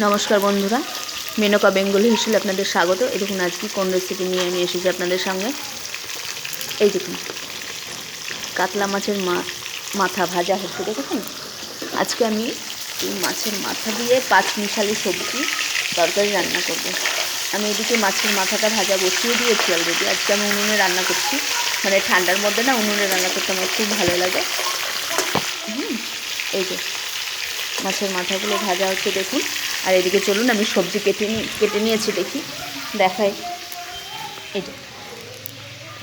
নমস্কার বন্ধুরা, মেনকা বেঙ্গলি হিসেবে আপনাদের স্বাগত। এই দেখুন আজকে কোন রেসিপি নিয়ে আমি এসেছি আপনাদের সঙ্গে। এই দেখুন কাতলা মাছের মাথা ভাজা হচ্ছে, দেখুন। আজকে আমি এই মাছের মাথা দিয়ে 5 মিশালি সবজি তরকারি রান্না করব। আমি এদিকে মাছের মাথাটা ভাজা বসিয়ে দিয়েছি অলরেডি। আজকে আমি উনুনে রান্না করছি, মানে ঠান্ডার মধ্যে না উনুনে রান্না করতে আমার খুব ভালো লাগে। এই যে মাছের মাথাগুলো ভাজা হচ্ছে দেখুন। আর এদিকে চলুন আমি সবজি কেটে নিয়েছি, দেখাই। এই যে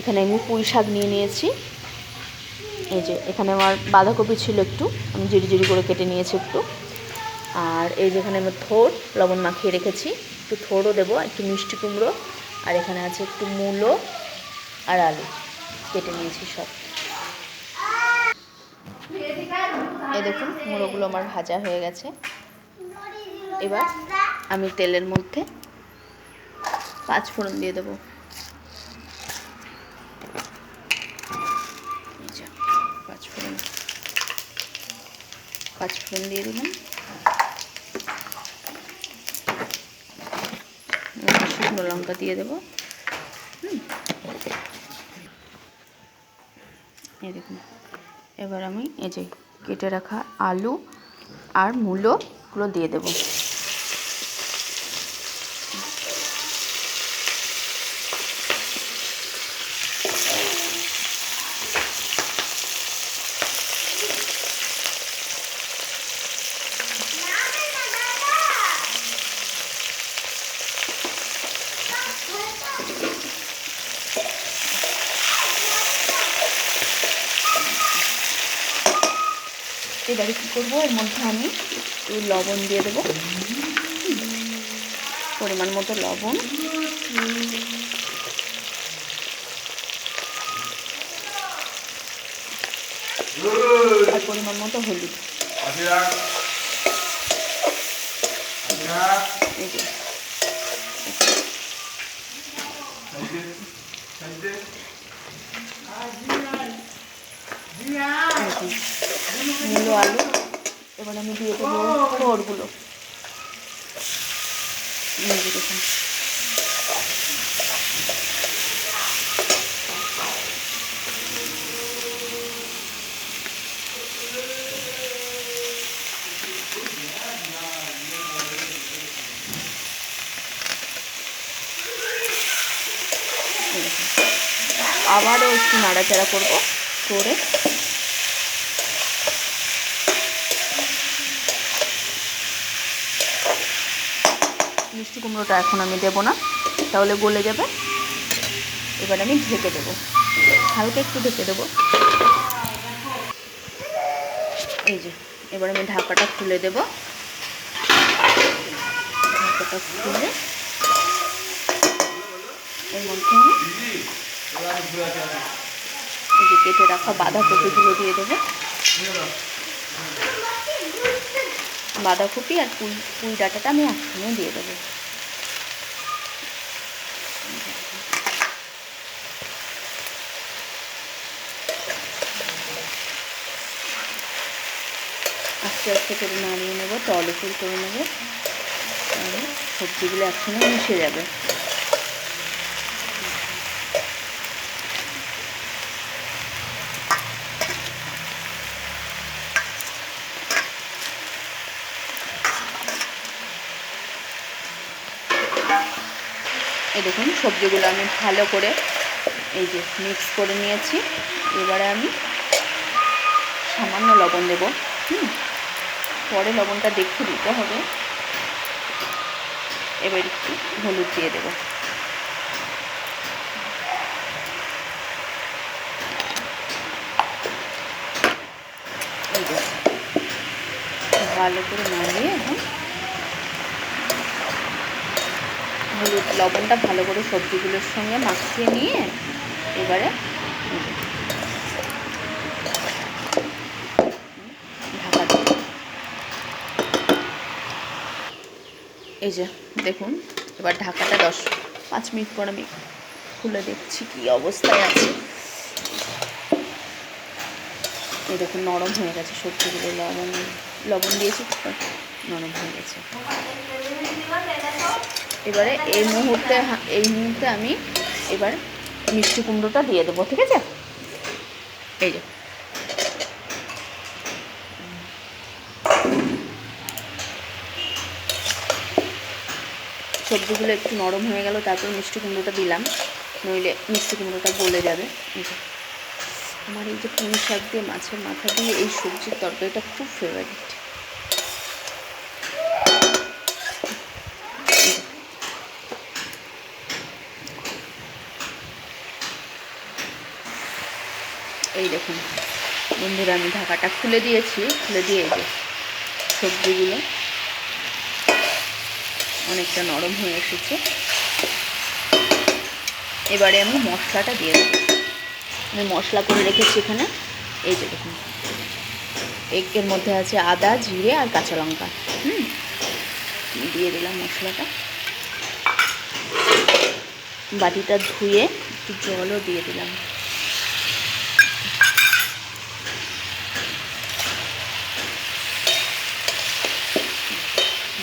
এখানে আমি পুঁই শাক নিয়ে নিয়েছি। এই যে এখানে আমার বাঁধাকপি ছিল একটু, আমি জিরি করে কেটে নিয়েছি একটু। আর এই যে এখানে আমি থোড় লবণ মাখিয়ে রেখেছি, একটু থোড়ও দেবো, একটু মিষ্টি কুমড়ো। আর এখানে আছে একটু মূলো আর আলু কেটে নিয়েছি সব। এই দেখুন মূলোগুলো আমার ভাজা হয়ে গেছে। এবার আমি তেলের মধ্যে 5 ফোড়ন দিয়ে দেবো। 5 ফোড়ন দিয়ে দিলাম। শুকনো লঙ্কা দিয়ে দেবো। এই দেখুন এবার আমি এই যে কেটে রাখা আলু আর মূলোগুলো দিয়ে দেবো। এবারে কী করবো, এর মধ্যে আমি একটু লবণ দিয়ে দেবো, পরিমাণ মতো লবণ। আর পরিমাণ মতো হলুদ। এই যে মূলো আলু, এবার আমি দিয়ে দেবো থোড়গুলো। দেখুন আবারও একটু নাড়াচাড়া করবো করে। মিষ্টি কুমড়োটা এখন আমি দেবো না, তাহলে গলে যাবে। এবার আমি ঢেকে দেবো, হালকা একটু ঢেকে দেবো। এই যে এবার আমি ঢাকাটা খুলে দেবো। ঢাকাটা খুলে এর মধ্যে আমি এই যে কেটে রাখা বাঁধাকপিগুলো দিয়ে দেবো। বাঁধাকপি আর পুঁই ডাঁটাটা আমি একসঙ্গে দিয়ে দেবো। আস্তে আস্তে করে নাড়িয়ে নেবো, টলফুল করে নেবো, তাহলে সবজিগুলো একসঙ্গে মিশে যাবে। এই দেখুন সবজিগুলো আমি ভালো করে এই যে মিক্স করে নিয়েছি। এবারে আমি সামান্য লবণ দেবো। পরে লবণটা দেখে দিতে হবে। এবার একটু হলুদ দিয়ে দেবো। এই যে ভালো করে নাড়িয়ে এখন হলুদ লবণটা ভালো করে সবজিগুলোর সঙ্গে মাখিয়ে নিয়ে এবারে ঢাকা দেব। এই যে দেখুন এবার ঢাকাটা 5 মিনিট পর আমি খুলে দেখছি কি অবস্থায় আছে। এই দেখুন নরম হয়ে গেছে সবজিগুলো, লবণ দিয়েছি নরম হয়ে গেছে। এবারে এই মুহূর্তে আমি এবার মিষ্টি কুমড়োটা দিয়ে দেবো, ঠিক আছে? এই যে সবজিগুলো একটু নরম হয়ে গেল, তারপর মিষ্টি কুমড়োটা দিলাম, নইলে মিষ্টি কুমড়োটা গলে যাবে। আমার এই যে পুঁই শাক দিয়ে মাছের মাথা দিয়ে এই সবজির তরকারিটা খুব ফেভারিট। এই দেখুন বন্ধুরা, আমি ঢাকাটা খুলে দিয়েছি, খুলে দিয়ে এই যে সবজিগুলো অনেকটা নরম হয়ে এসেছে। এবারে আমি মশলাটা দিয়ে দেবো। আমি মশলা করে রেখেছি এখানে, এই যে দেখুন এর মধ্যে আছে আদা, জিরে আর কাঁচা লঙ্কা। দিয়ে দিলাম মশলাটা, বাটিটা ধুয়ে একটু জলও দিয়ে দিলাম।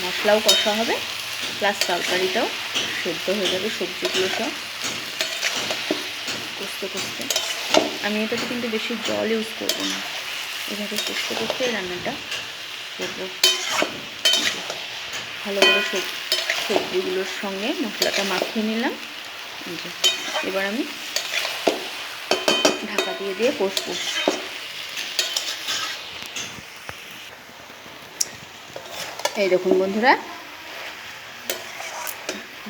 মশলাও কষা হবে, প্লাস তরকারিটাও সেদ্ধ হয়ে যাবে, সবজিগুলো সব কষতে কষতে। আমি এটাতে কিন্তু বেশি জল ইউজ করবো না, এভাবে কষতে কষতে রান্নাটা করবো। ভালো করে সবজিগুলোর সঙ্গে মশলাটা মাখিয়ে নিলাম। এবার আমি ঢাকা দিয়ে কষবো। এই দেখুন বন্ধুরা,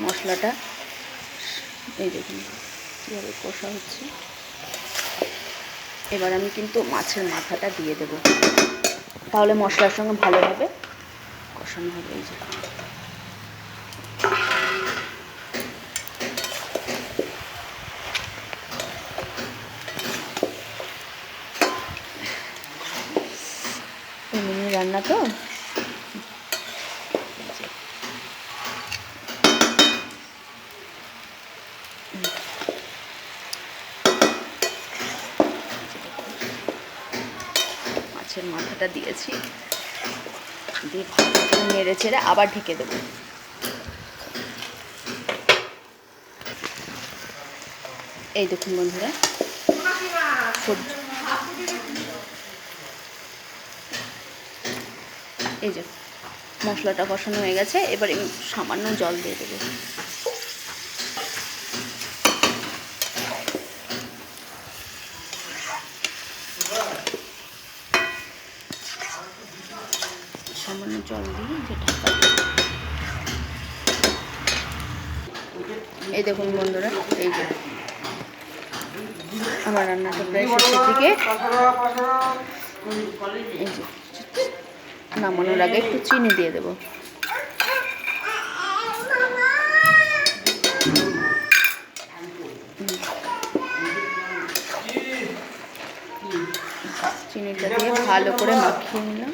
মশলাটা এই দেখুন কীভাবে কষা হচ্ছে। এবার আমি কিন্তু মাছের মাথাটা দিয়ে দেব, তাহলে মশলার সঙ্গে ভালোভাবে কষানো হবে। এই যে রান্না তো, মাছের মাথাটা দিয়েছি, দিয়ে ভালো করে নেড়ে ছেড়ে আবার ঢেকে দেবো। এই দেখুন বন্ধুরা, এই যে মশলাটা কষানো হয়ে গেছে। এবার সামান্য জল দিয়ে দেবো। সামান্য জল দিয়ে যে ঢাকা। এই দেখুন বন্ধুরা, এই যে আমার রান্নাটা প্রায় শেষের দিকে। এই যে নামানোর আগে একটু চিনি দিয়ে দেবো। চিনিটা দিয়ে ভালো করে মাখিয়ে নিলাম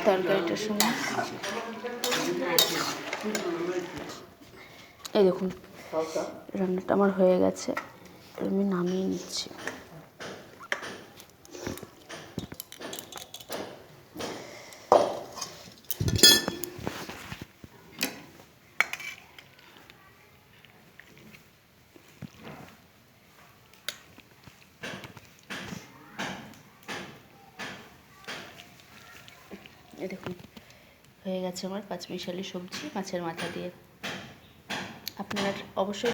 তরকারিটার সঙ্গে। এই দেখুন রান্নাটা আমার হয়ে গেছে, আমি নামিয়ে নিচ্ছি। এই দেখুন হয়ে গেছে আমার পাঁচমিশালি সবজি মাছের মাথা দিয়ে। আপনারা অবশ্যই